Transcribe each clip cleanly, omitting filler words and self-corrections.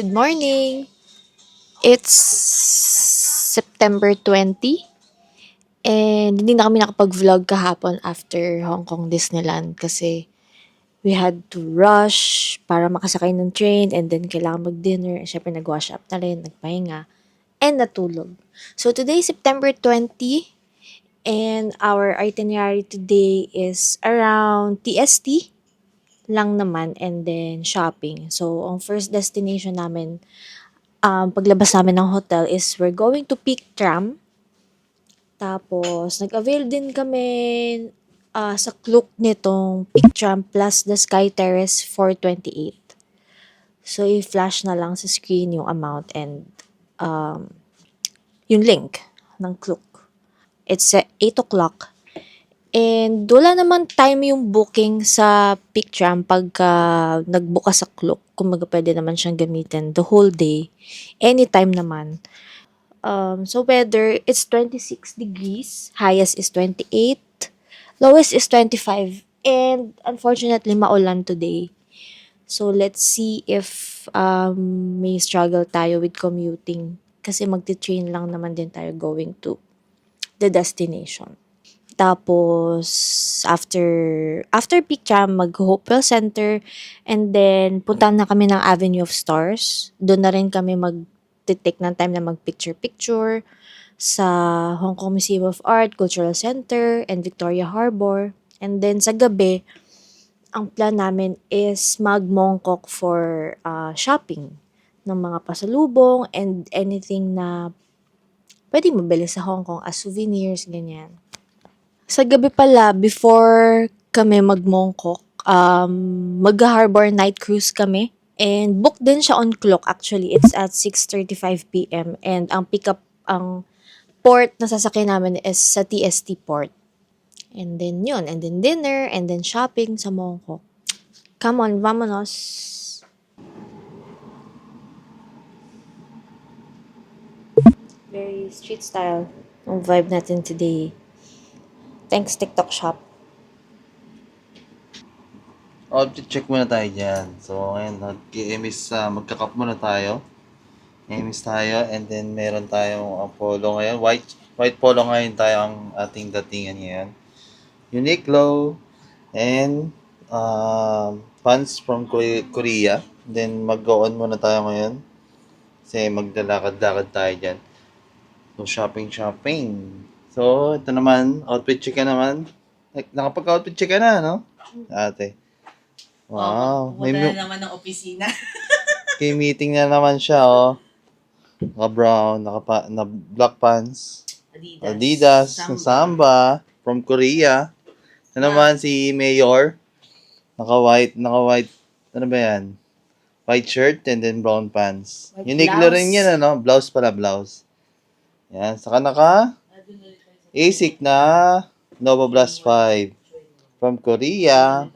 Good morning! It's September 20 and hindi na kami nakapag-vlog kahapon after Hong Kong Disneyland kasi we had to rush para makasakay ng train and then kailangan mag-dinner. Siyempre nag-wash up na rin, nagpahinga, and natulog. So today, September 20 and our itinerary today is around TST lang naman and then shopping. So, ang first destination namin paglabas namin ng hotel is we're going to Peak Tram. Tapos, nag-avail din kami sa Klook nitong Peak Tram plus the Sky Terrace 428. So, i-flash na lang sa screen yung amount and yung link ng Klook. It's at 8 o'clock. And wala naman time yung booking sa Peak Tram pagka nag-book ka sa Klook. Kumbaga pwede naman siyang gamitin the whole day. Anytime naman. So weather, it's 26 degrees. Highest is 28. Lowest is 25. And unfortunately, maulan today. So let's see if may struggle tayo with commuting. Kasi magti-train lang naman din tayo going to the destination. Tapos, after Peak Tram, mag-Hopewell Center, and then, punta na kami ng Avenue of Stars. Doon na rin kami mag-take ng time na mag-picture-picture sa Hong Kong Museum of Art, Cultural Center, and Victoria Harbor. And then, sa gabi, ang plan namin is mag-Mongkok for shopping ng mga pasalubong and anything na pwede mabili sa Hong Kong as souvenirs, ganyan. Sa gabi pala, before kami mag-Mongkok, mag-harbor night cruise kami. And book din siya on Klook actually. It's at 6:35 p.m. And ang port na sasakyan namin is sa TST port. And then yun, and then dinner, and then shopping sa Mongkok. Come on, vamonos! Very street style ang vibe natin today. Thanks, TikTok Shop. Outfit check muna tayo dyan. So, ngayon, magka-cup muna tayo. Emis tayo, and then meron tayong polo ngayon. White polo ngayon tayo ang ating datingan ngayon. Uniqlo, and pants from Korea. Then, mag-go-on muna tayo ngayon. Kasi maglalakad-lakad tayo dyan. So, shopping. So, ito naman, outfit check ka naman. Nakapag-outfit check ka na, no? Ate. Wow. Pumunta na naman ng opisina. Okay, meeting na naman siya, oh. Naka-brown, na black pants. Adidas, Samba, from Korea. Ito naman si Mayor. Naka-white, ano ba yan? White shirt and then brown pants. White Uniqlo blouse. rin yan, ano? Blouse. Yan, saka ASIC na Nova Blast 5 from Korea.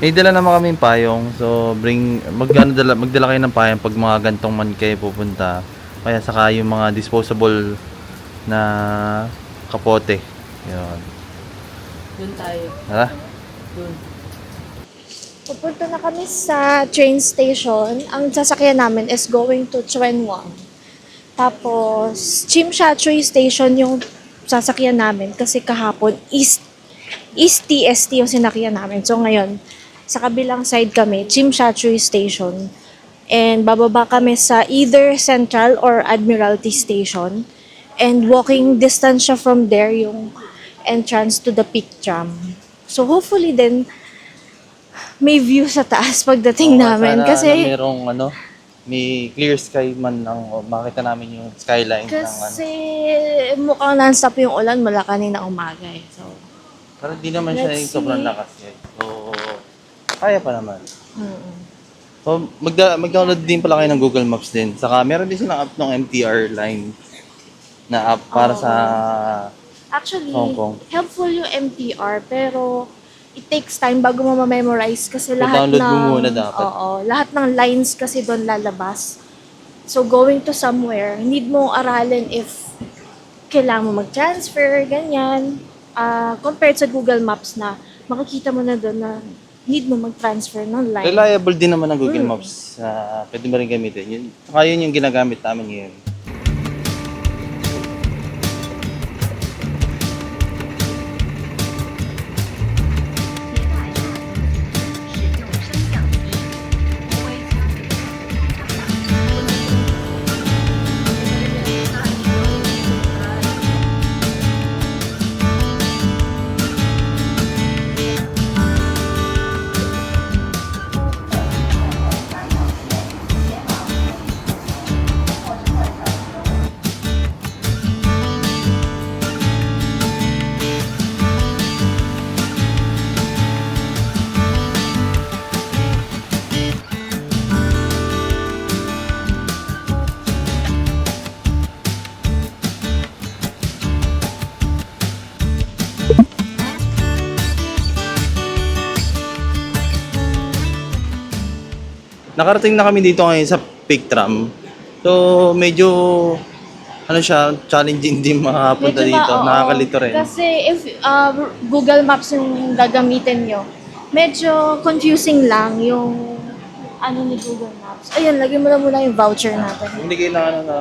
May dala naman kaming payong. So, magdala kayo ng payong pag mga gantong man kayo pupunta. Kaya saka yung mga disposable na kapote. Yun. Doon tayo. Tara. Doon. Pupunta na kami sa train station. Ang sasakyan namin is going to Tsuen Wan. Tapos, Tsim Sha Tsui Station yung sasakyan namin kasi kahapon East TST yung sinakyan namin. So ngayon, sa kabilang side kami, Tsim Sha Tsui Station. And bababa kami sa either Central or Admiralty Station. And walking distance siya from there yung entrance to the Peak Tram. So hopefully then, may view sa taas pagdating namin. Sana Kasi merong may clear sky man makita namin yung skyline Kasi mukhang non-stop yung ulan mula kanina umaga eh. So, pero di naman siya Let's yung sobrang see. lakas eh. So, kaya pa naman. mm. So, mag-download din pala kayo ng Google Maps din. Saka meron din silang app ng MTR line na app para Oo. sa Actually, Hong Kong. helpful yung MTR pero it takes time bago mo ma-memorize kasi lahat download ng mo muna dapat. Oo, lahat ng lines kasi doon lalabas. So going to somewhere, need mo aralin if kailangan mo mag-transfer, ganyan. Compared sa Google Maps na makikita mo na doon na need mo mag-transfer ng line. Reliable din naman ang Google Maps. Pwede mo rin gamitin. Yun yung ginagamit namin ngayon. Nakarating na kami dito ngayon sa Peak Tram. So, medyo challenging din makapunta Medyo dito. oo. Nakakalito rin. Kasi if Google Maps yung gagamitin nyo, medyo confusing lang yung ni Google Maps. Ayun, lagyan mo lang muna yung voucher natin. Hindi kailangan na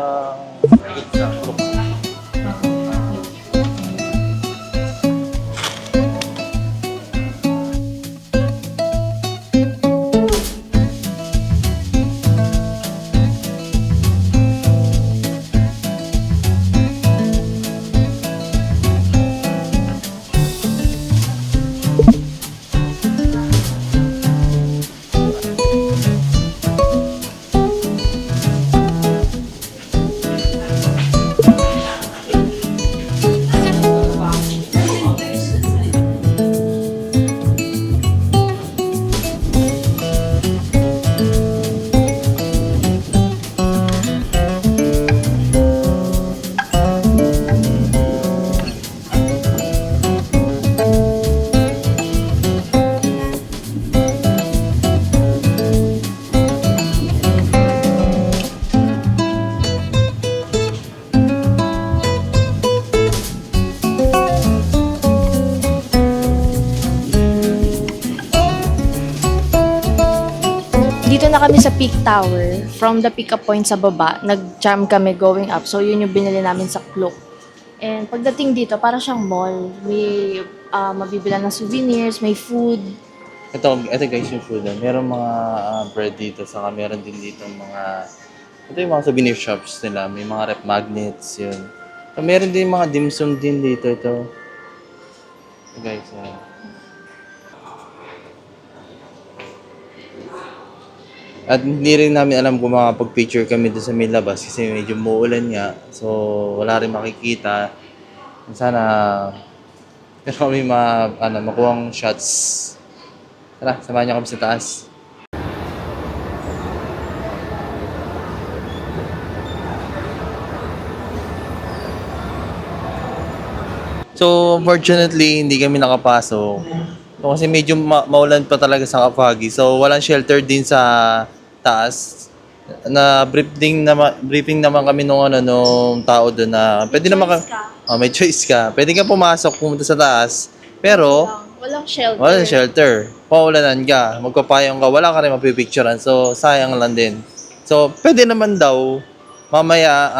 Dito na kami sa Peak Tower. From the pick-up point sa baba, nag-charm kami going up. So, yun yung binili namin sa Klook. And pagdating dito, para siyang mall. May mabibilan ng souvenirs, may food. ito guys yung food. Meron mga bread dito. Saka meron din dito ito yung mga souvenir shops nila. May mga rep magnets. Yun. So, meron din mga dim sum din dito. Ito guys. At hindi rin namin alam kung makapag-picture kami doon sa may labas kasi medyo muulan nga. So, wala rin makikita. Sana pero kami makuhang shots. Tara, samahan niyo kami sa taas. So, unfortunately, hindi kami nakapasok. So, kasi medyo maulan pa talaga sa Kapagi. So, walang shelter din sa taas. Briefing naman kami nung tao doon na pwede naman may choice ka. Pwede ka pumasok, pumunta sa taas. Pero, Walang shelter. walang shelter. Paulanan ka, magpapayong ka, wala ka rin mapipicturean. So, sayang lang din. So, pwede naman daw, mamaya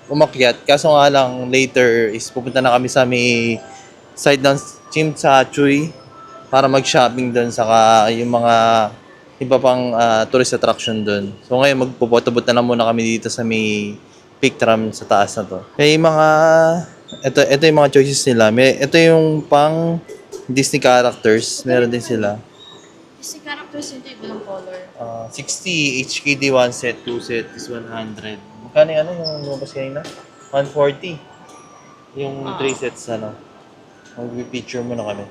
umakyat. Kaso nga lang, later is pupunta na kami sa may side ng Chimchachoy para mag-shopping doon saka yung mga iba pang tourist attraction doon. So ngayon magpupotobot na lang muna kami dito sa may Peak Tram sa taas na to. May mga ito yung mga choices nila. Ito yung pang Disney characters. Meron din sila. Disney characters ito yung walang color. 60 HKD 1 set, 2 set is 100. Magkano yung yung lumabas kanina? 140. Yung 3 sets mag-picture muna kami.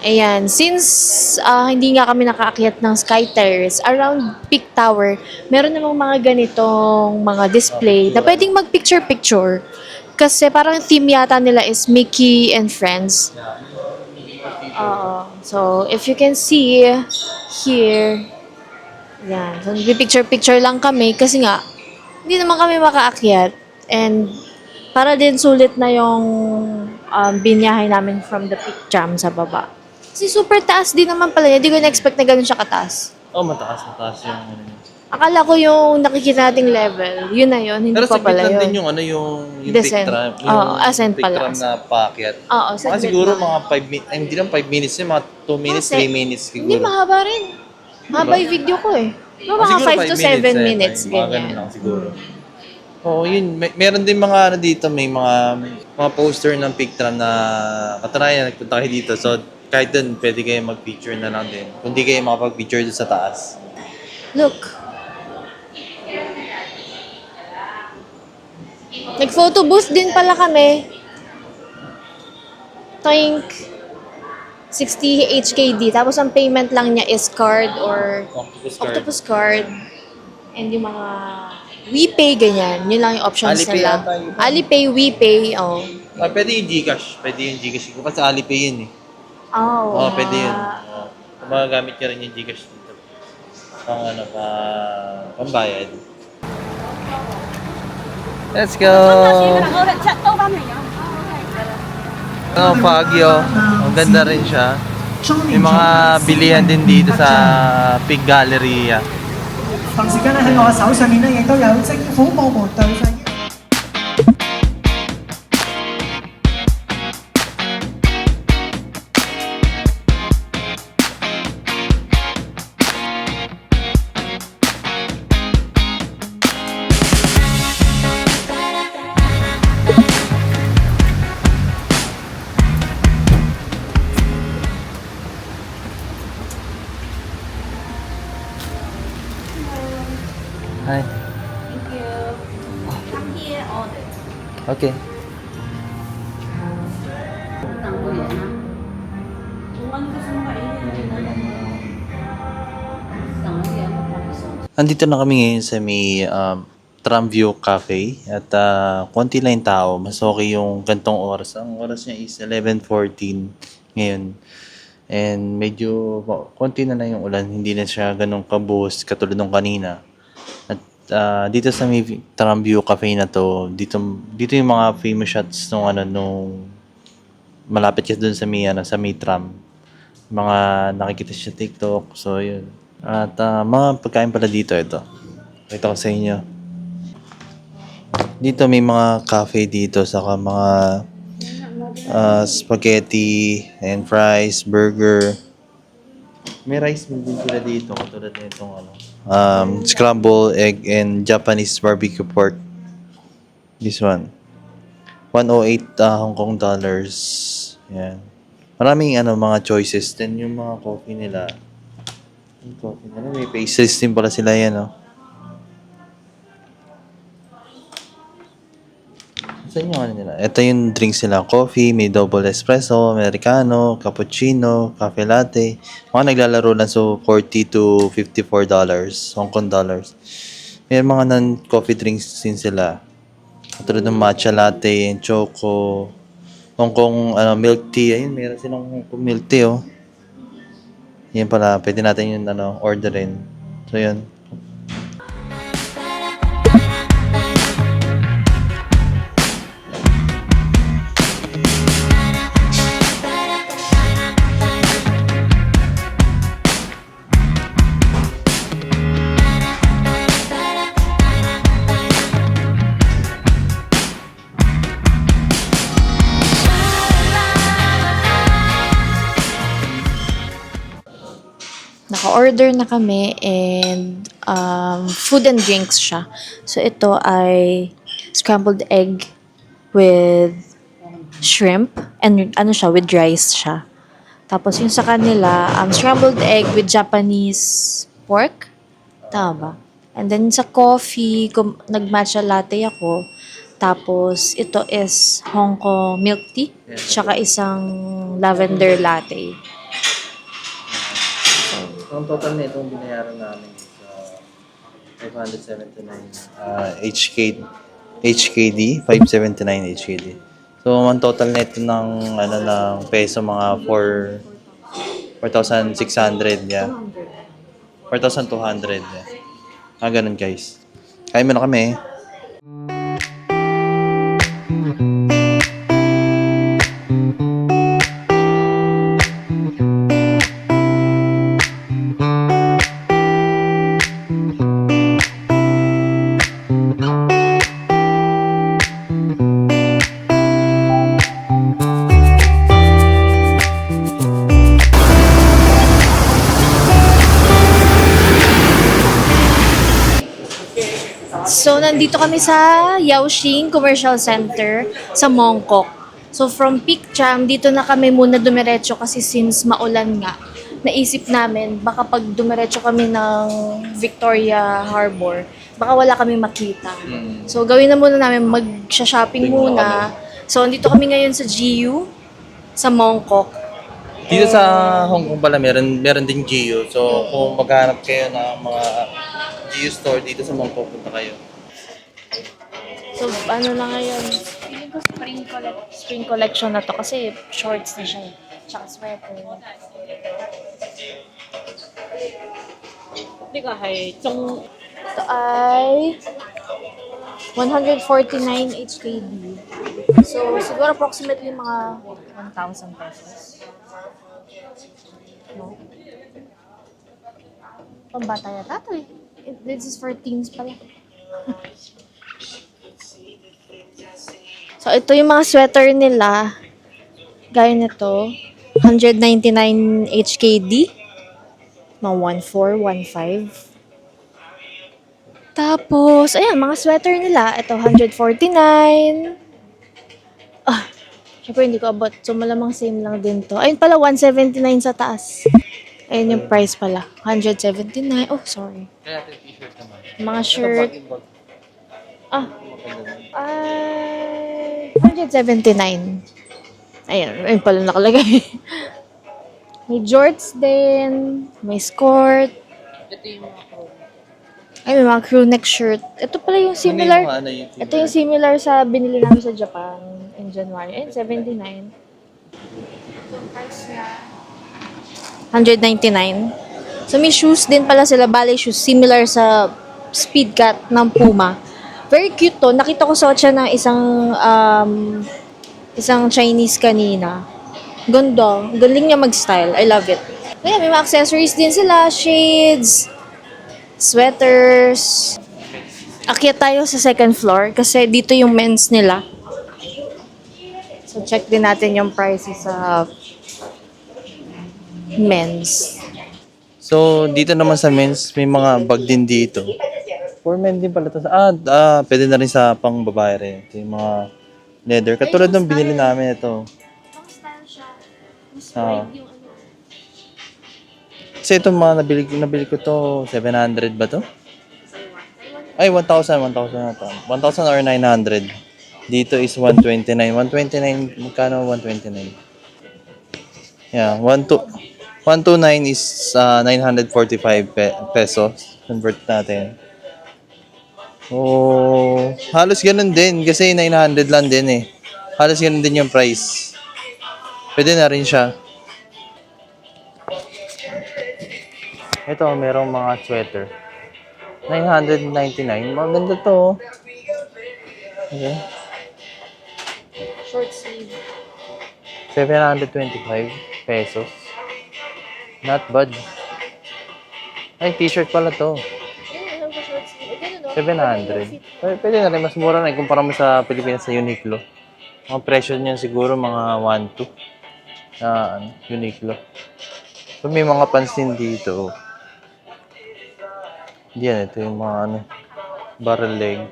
Ayan, since hindi nga kami nakaakyat ng Sky Terrace, around Peak Tower, meron namang mga ganitong mga display na pwedeng mag-picture-picture. Kasi parang theme yata nila is Mickey and Friends. Oo. So, if you can see here, yan. So, nag-picture-picture lang kami kasi nga, hindi naman kami makaakyat. And para din sulit na yung binyahe namin from the peak tram sa baba. Kasi super taas din naman pala. Hindi ko na-expect na ganun siya kataas. Mataas yung ano niya. Akala ko yung nakikita nating level, yun na yun, hindi Pero pa saglit pala lang yun. din yung peak Descent. tram. Oo, ascent peak pala. tram na paakyat. Oo, Mga saglit siguro lang. mga 5 minutes, hindi lang 5 minutes yun, mga 2 minutes, Kasi, 3 minutes siguro. Hindi, mahaba rin. Mahaba yung video ko eh. Mga Siguro 5 to 7 minutes, Mga ganun ganyan. lang siguro. Oo, yun. Meron din mga ano dito, may mga poster ng peak tram na katanayan, nagpunta kayo dito. So, kahit dun, pwede kayo mag-picture na lang din. Kung di kayo makapag-picture dun sa taas. Look. Nag-photo booth din pala kami. Think 60 HKD. Tapos ang payment lang niya is card or Octopus card. And yung mga WePay, ganyan. Yun lang yung options Alipay nila. ata yun. Alipay, WePay, oh. Pwede yung Gcash. Pwede yung Gcash. Kasi Alipay yun eh. Oh, Pwede yun. Kung magagamit ka rin yung Gcash dito. Pambayad. Let's go! Baguio. Ang ganda rin siya. May mga bilihan din dito sa Peak Galleria. 同時間咧喺我手上面咧，亦都有政府部門對上。Hi. Thank you. Come here order. Okay. Tặng cô vậy hả? Kung ano gusto mo kainin, tặng ko yan. Andito na kami ngayon sa may Tramview Cafe at konti lang yung tao. Mas okay yung gantong oras. Ang oras niya is 11:14 ngayon. And medyo konti na lang yung ulan. Hindi na siya ganun kabuhos katulad nung kanina. At dito sa may Tramview Cafe na to, dito yung mga famous shots nung malapit ka dun sa may tram. Mga nakikita siya sa TikTok. So yun. At mga pagkain pala dito, ito. Pakita ko sa inyo. Dito may mga cafe dito, saka mga spaghetti and fries, burger. May rice meal din sila dito, katulad nitong scrambled egg and Japanese barbecue pork. This one. 108 Hong Kong dollars. Yan. Maraming mga choices. Then yung mga coffee nila. May pastries din pala sila yan, oh. Saan yung nila? Ito yung drinks nila. Coffee, may double espresso, americano, cappuccino, cafe latte. Mga naglalaro lang, so 40 to 54 dollars, Hong Kong dollars. May mga non-coffee drinks din sila. Katulad ng matcha latte, and choco, Hong Kong milk tea. Ayun, meron silang Hong Kong milk tea, oh. Yan pala, pwede natin yung orderin. So, yun. Naka-order na kami and food and drinks siya. So, ito ay scrambled egg with shrimp and with rice siya. Tapos yung sa kanila, scrambled egg with Japanese pork. Tama ba? And then sa coffee, nag-matcha latte ako. Tapos ito is Hong Kong milk tea. Tsaka isang lavender latte. So, ang total na itong binayaran namin is 579 HKD, 579 HKD. So, ang total na ito ng, ng peso, mga 4,600, yeah. 4,200, yeah. Ganun guys. Kain mo na kami. So, nandito kami sa Yaoxing Commercial Center sa Mongkok. So, from Pikcham, dito na kami muna dumiretso kasi since maulan nga, naisip namin, baka pag dumiretso kami ng Victoria Harbor, baka wala kami makita. So, gawin na muna namin, mag-shopping muna. So, nandito kami ngayon sa GU, sa Mongkok. Dito sa Hong Kong pala, meron ding GU. So, kung maghanap kayo ng mga GU store dito sa Mongkok, punta kayo. So, ano na ngayon? Feeling ko spring collection na to kasi shorts na siya eh. Tsaka sweater. Ito ay 149 HKD. So, siguro approximately mga 1,000 pesos. No? Pambata yata to eh. This is for teens pala. So, ito yung mga sweater nila. Gaya nito. 199 HKD. Mga 1,400, 1,500. Tapos, ayan, mga sweater nila. Ito, 149. Ah, syempre hindi ko abot. So, malamang same lang din to. Ayun pala, 179 sa taas. Ayun yung price pala. 179. Oh, sorry. Kaya ito t-shirt naman. Mga shirt. Ah, 179. Ayan, ayun pala nakalagay. May jorts din. May skirt. Ay, may mga crew neck shirt. Ito pala yung similar. Ito yung similar sa binili namin sa Japan in January. Ayun, 79. So, price niya 199. So, may shoes din pala sila. Ballet shoes. Similar sa Speedcat ng Puma. Very cute to. Nakita ko suot siya ng isang Chinese kanina. Ganda. Galing niya mag-style. I love it. Ayan, may mga accessories din sila. Shades. Sweaters. Akyat tayo sa second floor kasi dito yung men's nila. So, check din natin yung prices sa men's. So, dito naman sa men's, may mga bag din dito. For men din pala ito. Pwede na rin sa pang babae rin. Ito yung mga leather. Katulad ng binili namin ito. Ang style siya. Mas Ah. wide yung ano. Kasi itong mga nabili ko to, 700 ba to? Ay, 1,000 na to. 1,000 or 900. Dito is 129. 129, magkano 129? Yeah, 129 is 945 pesos. Convert natin. Oh, halos ganun din kasi 900 lang din eh. Halos ganun din yung price. Pwede na rin siya. Ito, merong mga sweater. 999. Maganda to. Okay. Short sleeve. 725 pesos. Not bad. Ay, t-shirt pala to. Alam ko short sleeve. Ganun, no? 700. Pwede na rin. Mas mura na. Kumpara mo sa Pilipinas sa Uniqlo. Mga presyo niyan siguro mga 1,200. Uniqlo. So, may mga pants din dito. Diyan, ito yung mga barrel leg.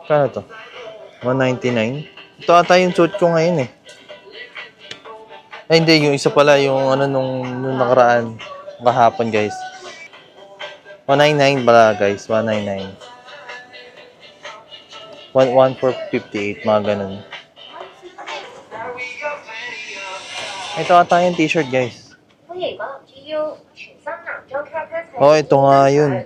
Kano to? 199. Ito ata yung suit ko ngayon eh. Ay, hindi. Yung isa pala, yung nung nakaraan. Kahapon, guys. 199 pala, guys. 199. 1,458, mga ganun. Ito ata yung t-shirt, guys. Oh, ito nga yun.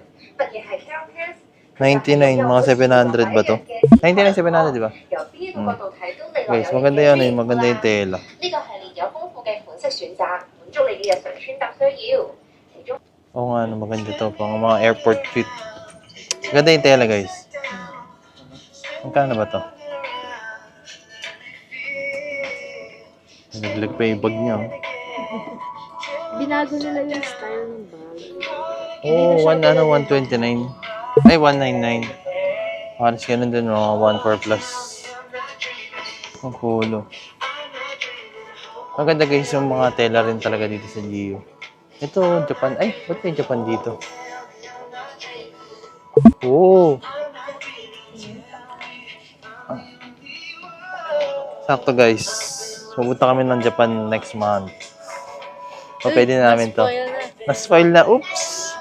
99, mga 700 ba to? 99, 700, di ba? Guys, maganda yan eh. Maganda yung tela. Oo nga, ano, maganda to. Pang mga airport fit. Maganda yung tela, guys. Magkano ba to? Naglag pa yung bag niya. Oh. Binago nila yung style ng bag. Oh, 129. Ay, 199. Halos ganun din, mga 1.4 plus. Ang kulo. Maganda guys yung mga tela rin talaga dito sa Gio. Ito, Japan. Ay, ba't may Japan dito? Oh! Sakto guys. Pupunta kami ng Japan next month. O, pwede na namin to. Na-spoil na. Oops!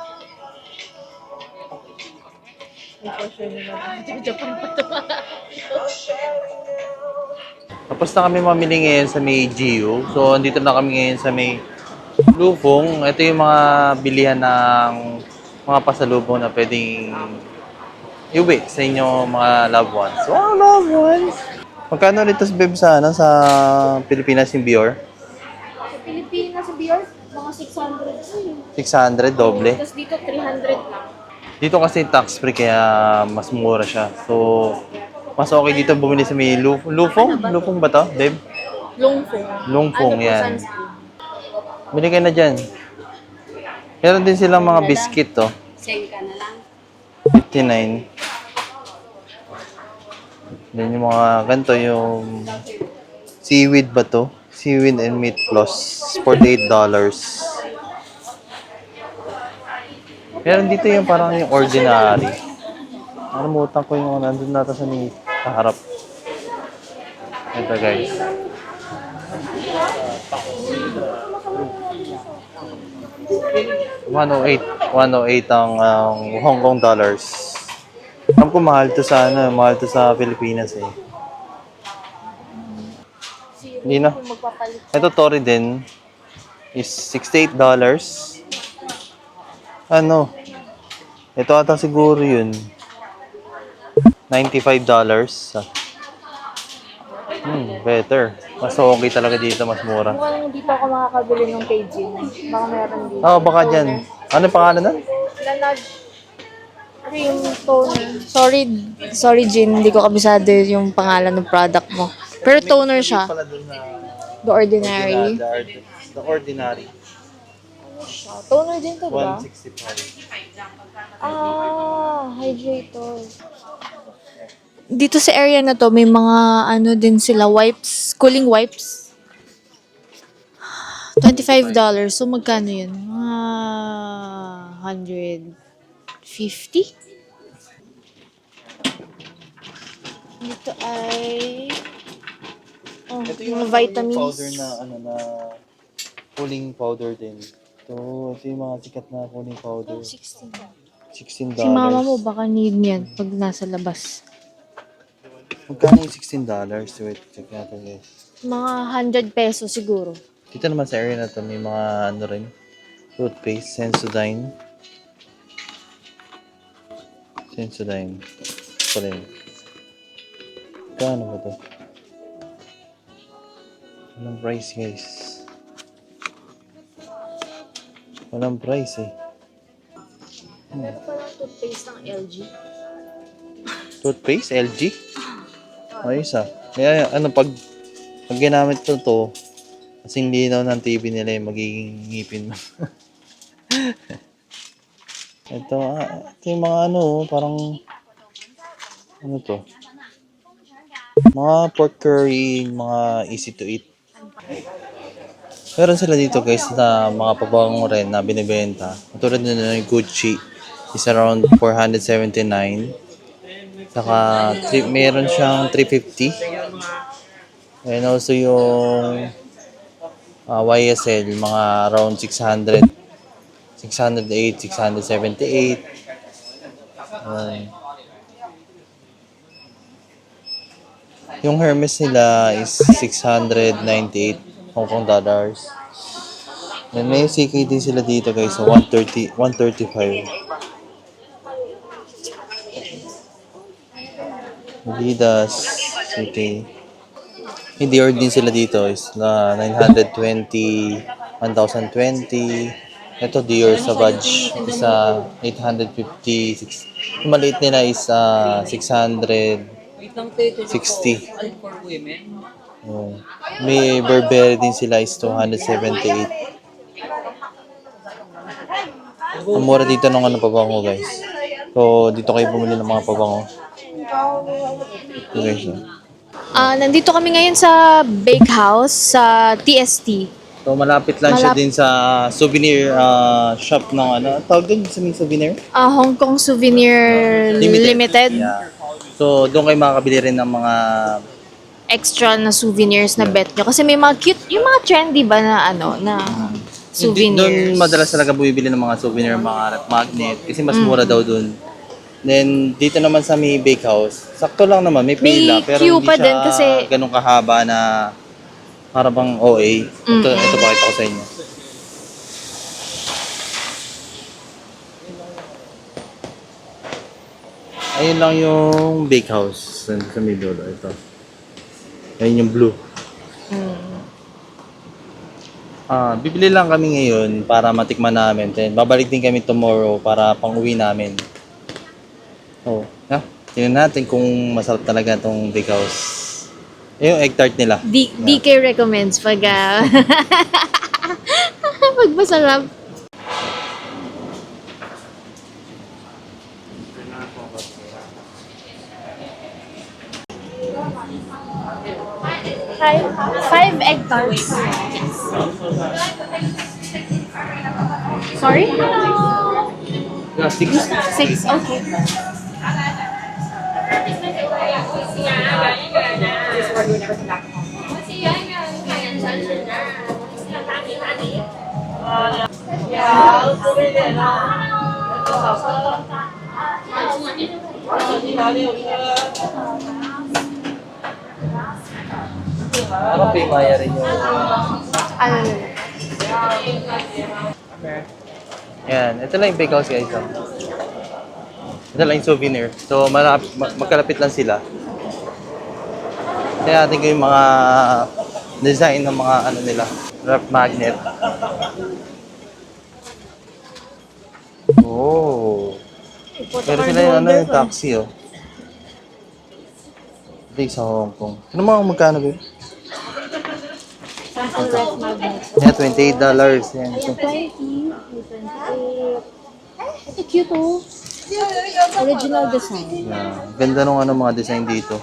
Tapos na kami mamili ngayon sa may Gio. So, andito na kami ngayon sa may Lufong. Ito yung mga bilihan ng mga pasalubong na pwedeng iuwi sa inyo mga loved ones. Wow, loved ones! Magkano rito sa Beb sa, sa Pilipinas yung Bior? Sa Pilipinas, sa Bior, mga 600. 600, doble. Tapos dito, 300 lang. Dito kasi tax-free kaya mas mura siya. So, mas okay dito bumili sa may Lufong? Lufong ba to, Deb? Longfong. Lungfong, Ano po, yan. sunscreen? Bili ka na dyan. Meron din silang mga biscuit, to. Send ka na lang. 59. Then yung mga ganito, yung seaweed ba to? Seaweed and meat floss. $48. Meron dito yung parang yung ordinary. Nakalimutan ko yung nandun natin sa may harap. Ito guys. $108 ang Hong Kong dollars. Alam ko mahal to sa mahal to sa Pilipinas eh. Hindi na. Ito Tori din is $68. Ano? Ito ata siguro yun. $95. Better. Mas okay talaga dito, mas mura. Mukhang dito ako makakabili ng kay Jin. Baka meron dito. Oh, baka dyan. Ano pangalan nun? Lalag cream toner. Sorry Jin, hindi ko kabisado yung pangalan ng product mo. Pero toner siya. The Ordinary. The Ordinary. Toner din to ba? 165. Hydrator. Dito sa area na to, may mga ano din sila, wipes, cooling wipes. $25. So, magkano yun? 150? Dito ay Ito mga yung vitamins. powder na na cooling powder din. Ito yung mga sikat na cooling powder. 16. $16. Si mama mo baka need niyan pag nasa labas. Magkano yung $16? Wait, check natin guys. Mga 100 pesos siguro. Dito naman sa area na to, may mga ano rin. Toothpaste, Sensodyne. Sensodyne. Ito rin. Kano ba to? Walang price guys. Walang price eh. Meron palang toothpaste ng LG. Toothpaste? LG? Ayos ah. Kaya ano, pag ginamit ko to, kasing linaw ng TV nila yung magiging ngipin mo. ito yung mga ano, parang ano to? Mga pork curry, mga easy to eat. Meron sila dito guys na mga pabango rin na binibenta. Tulad na yung Gucci is around 479. Saka meron siyang 350. And also yung YSL mga around 600. 608, 678. Yung Hermes nila is 698 Hong Kong dollars. Then may CK din sila dito guys. So 130, 135. Adidas, CK. May Dior din sila dito is na 920, 1020. Ito Dior Savage is 850. Yung maliit nila is 660. Oh. May Burberry din sila is 278. Ang mura dito ng ano pabango guys. So dito kayo bumili ng mga pabango. Okay, guys. Nandito kami ngayon sa bake house sa TST. So malapit lang siya Malap- din sa souvenir shop ng ano. Tawag din sa may souvenir? Hong Kong Souvenir Limited. Yeah. So doon kayo makakabili rin ng mga Extra na souvenirs na bet nyo. Kasi may mga cute, yung mga trendy ba na ano, na souvenirs. Doon madalas talaga bumibili ng mga souvenir, mga rep magnet kasi mas mura daw doon. Then dito naman sa may bake house, sakto lang naman, may May pila pero queue hindi pa siya din kasi- ganun kahaba na para bang OA. Ito pakita ko sa inyo. Ayun lang yung bake house sa may dulo. Ito. Ayun yung blue. Bibili lang kami ngayon para matikman namin. Then babalik din kami tomorrow para pang-uwi namin. Oh, tingnan natin kung masarap talaga itong bake house. Yung egg tart nila. DK recommends pag pag masarap. Five egg tarts. Sorry? Yeah, 6. 6, okay. Parang pimaya rin yung... Ano? Yan, ito lang yung bake house guys. Ito lang yung souvenir. So, magkalapit lang sila. Kaya natin ko yung mga design ng mga ano nila. Rep magnet. Oh. Pero sila yung ano yung taxi oh. Ito yung sa Hong Kong. Ano mga magkano ba yun? Yeah, $28. Yan. Ito. 20. Ito cute oh. Original design. Yeah. Ganda nung ano mga design dito.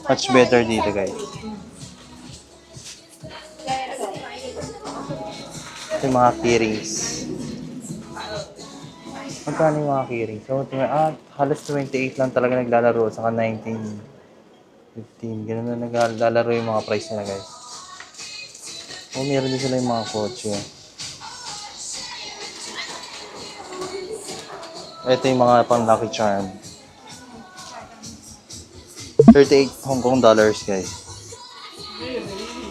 Much better dito guys. Ito yung mga keyrings. Magkano yung mga keyrings? So, halos 28 lang talaga naglalaro. Saka 19, 15. Ganun na naglalaro yung mga price nila guys. Oh, meron din sila yung mga kotse. Ito yung mga pang Lucky Charm. 38 Hong Kong dollars guys.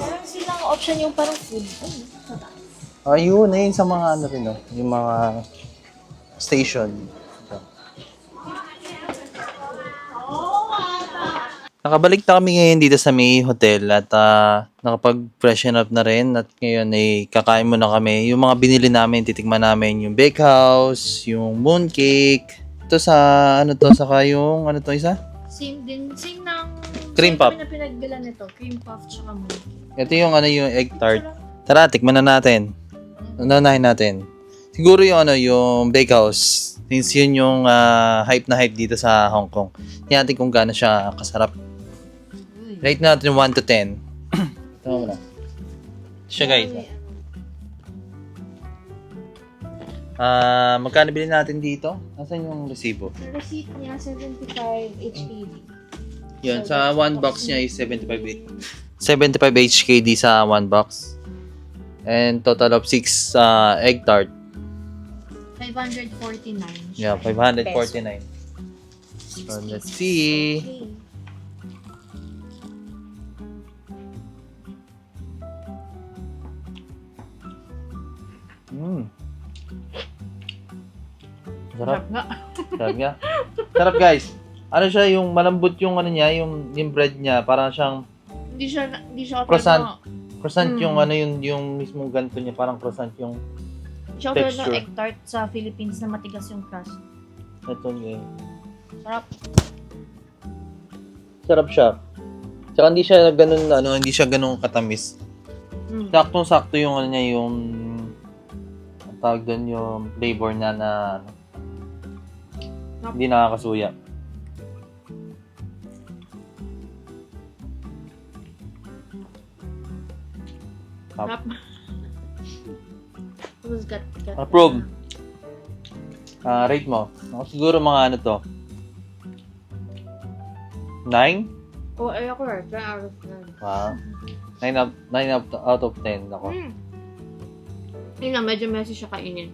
Parang silang option yung parang food. Ayun, ayun sa mga ano rin, no? Yung mga station. Ito. Nakabalik na kami ngayon dito sa may hotel at nakapag-freshen up na rin at ngayon ay kakain muna kami. Yung mga binili namin, titikman namin yung bake house, yung mooncake. Ito sa ano to, saka yung ano to isa? Same din. Same ng... Cream puff. Same na pinagbilan nito. Cream puff tsaka mooncake. Ito yung ano yung egg tart. Tara, tikman na natin. Unahin natin. Siguro yung ano yung bake house. Since yun yung hype na hype dito sa Hong Kong. Tingnan natin kung gaano siya kasarap. Rate natin 1 to 10. Tama mo na. Siya guys. Magkano bilhin natin dito? Nasaan yung resibo? Sa receipt niya, 75 HKD. Yun, sa 1 box niya is 75 HKD sa 1 box. And total of 6 egg tart. 549. Yeah, 549. So, let's see. Okay. Sarap. Sarap nga. Sarap guys. Ano siya, yung malambot yung ano niya, yung bread niya, parang siyang Hindi siya croissant. Croissant Mm. yung ano yung mismong ganito niya, parang croissant yung Siya katulad ng texture. egg tart sa Philippines na matigas yung crust. ito niya. Sarap. Sarap siya. Tsaka hindi siya ganun hindi siya ganun katamis. Mm. Saktong-sakto yung ano niya, yung ang tawag doon yung flavor niya na hindi nakakasuya. Sarap. Tapos gat. Approve. Rate mo. Ako siguro mga ano to. 9? Oh, ay ako right. 10 out of 10. Wow. 9 out of 10 ako. Yun na, medyo messy siya kainin.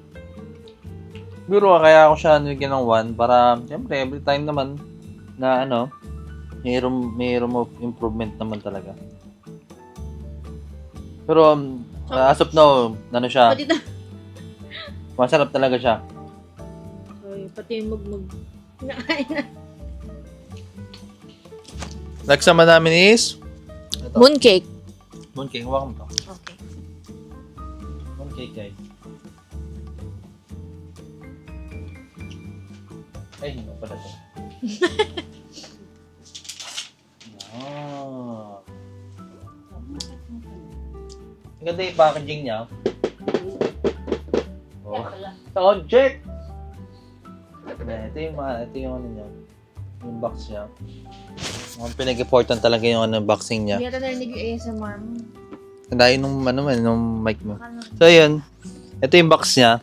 Siguro kaya ako siya nilagyan ng 1 para, siyempre, every time naman na may room of improvement naman talaga. Pero, as of now, ano siya, Pati na. masarap talaga siya. Ay, pati yung mugmug. Nakain na. Next naman namin is Mooncake. mooncake. Hawakan mo to. Okay. Mooncake, guys. Ay, hindi pala to. Ah. Ang ganda yung packaging niya. Oh. Sound check! Ito yung ano niya. Yung box niya. Ang pinag-important talaga yung unboxing niya. Hindi natin narinig yung ASMR mo. Dahil nung mic mo. So, yun. Ito yung box niya.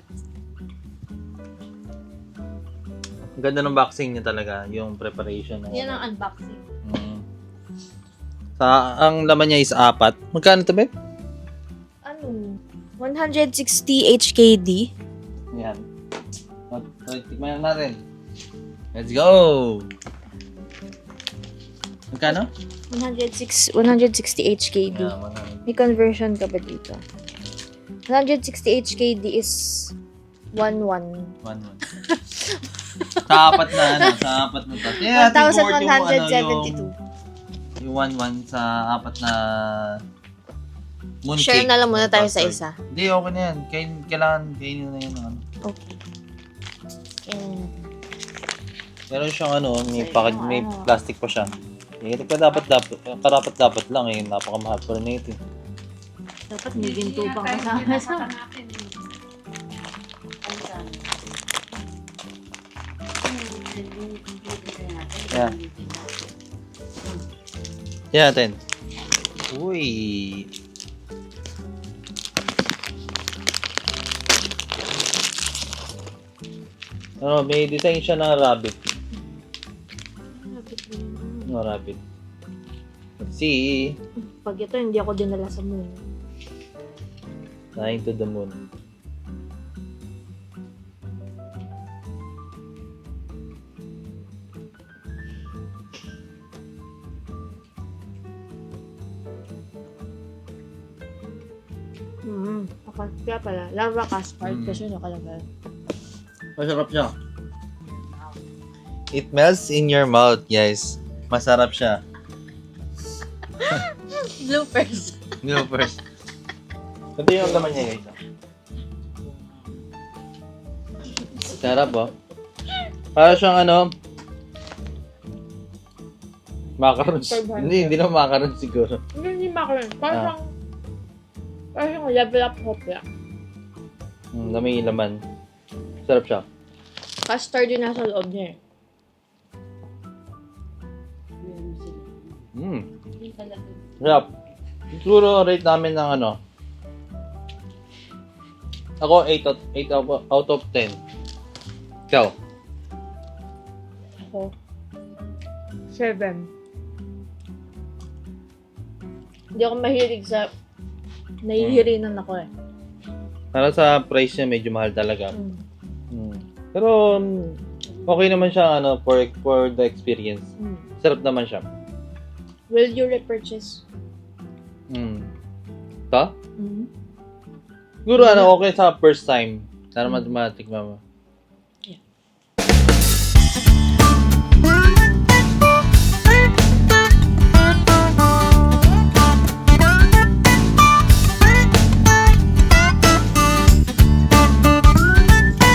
Ang ganda ng boxing niya talaga. Yung preparation. Yan ang unboxing. Ang laman niya is 4. Magkano to, babe? Ano? 160 HKD. Yan. So, tikman na natin. Let's go! Magkano? 160 HKD. Yeah, 100. May conversion ka ba dito? 160 HKD is 1,1. 1-1. Sa apat na to. Yeah, 1,172. Yung 1-1 sa apat na mooncake. Share na lang muna tayo sa Custard. isa. Hindi, okay na yan. Kailangan kainin na yun. Okay. And, Meron siyang may plastic pa siya. Dapat lang eh. Napakamahal pa rin ito. Dapat may ginto pang kasama sa... Yeah. Yan natin. Uy. May design siya ng rabbit. Rabbit. Let's see. Pag ito, hindi ako dinala sa moon. Flying to the moon. Kaya pala, lava custard kasi nakalagay. Masarap siya. It melts in your mouth, guys. Masarap siya. Bloopers. Bloopers. Ito yung laman niya, guys. Sarap, oh. Para siyang macarons. Hindi na macarons siguro. Hindi macaron. Parang level up hopla. Na may laman. Sarap siya. Custard yung nasa loob niya eh. Sarap. Siguro rate namin ng ako 8 out of 10. Ikaw? Ako. 7. Hindi ako mahilig sa... Nahihirinan ako eh. Para sa price niya, medyo mahal talaga. Pero, okay naman siya, for the experience. Sarap naman siya. Will you repurchase? Ta? Siguro, okay sa first time. Sana matikman mo. Yeah.